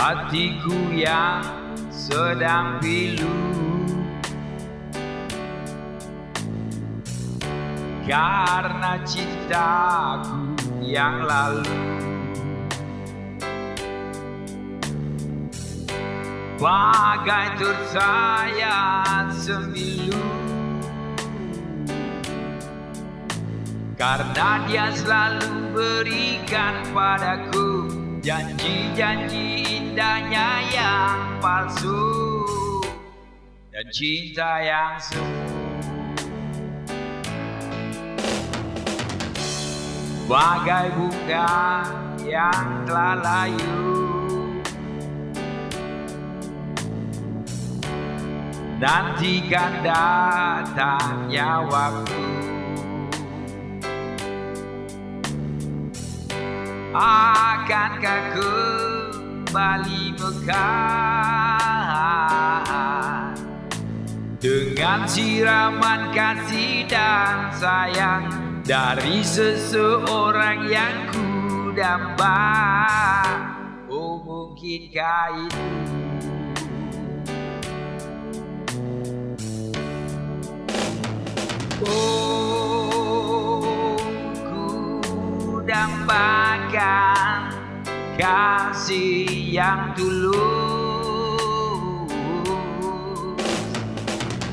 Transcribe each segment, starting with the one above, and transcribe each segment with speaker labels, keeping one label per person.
Speaker 1: hatiku yang sedang pilu, karena cintaku yang lalu. Bagai tersayat sembilu, karena dia selalu berikan padaku janji-janji indahnya yang palsu dan cinta yang semu. Bagai bunga yang telah layu, nantikan datangnya waktu, akankah kembali mekar dengan siraman kasih dan sayang dari seseorang yang ku damba. Oh, mungkinkah itu? Oh, ku dambakan kasih yang tulus.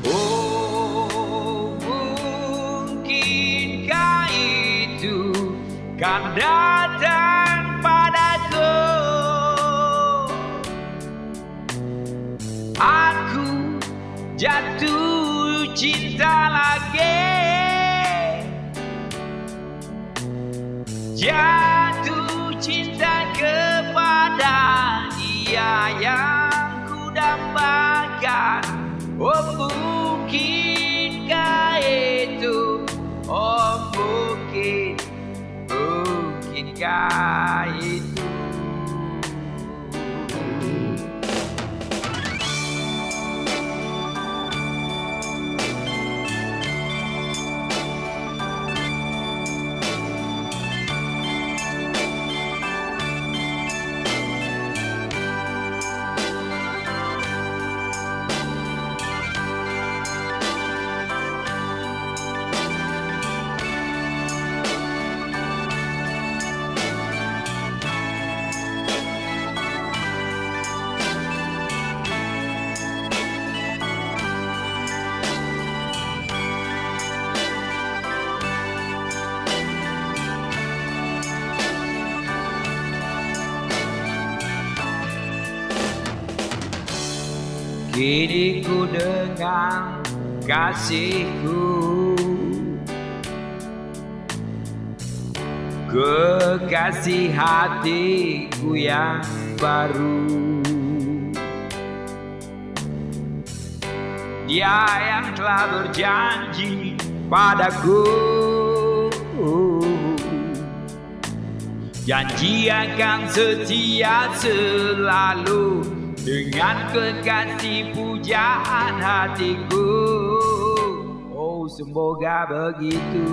Speaker 1: Oh, mungkinkah itu kan datang padaku? Aku jatuh cinta lagi, jatuh cinta kepada dia yang ku dambakan. Oh, mungkinkah itu? Oh, mungkinkah itu? Kini ku dengan kasihku, kekasih hatiku yang baru, dia yang telah berjanji padaku, janji akan setia selalu dengan kekasih pujaan hatiku. Oh, semoga begitu.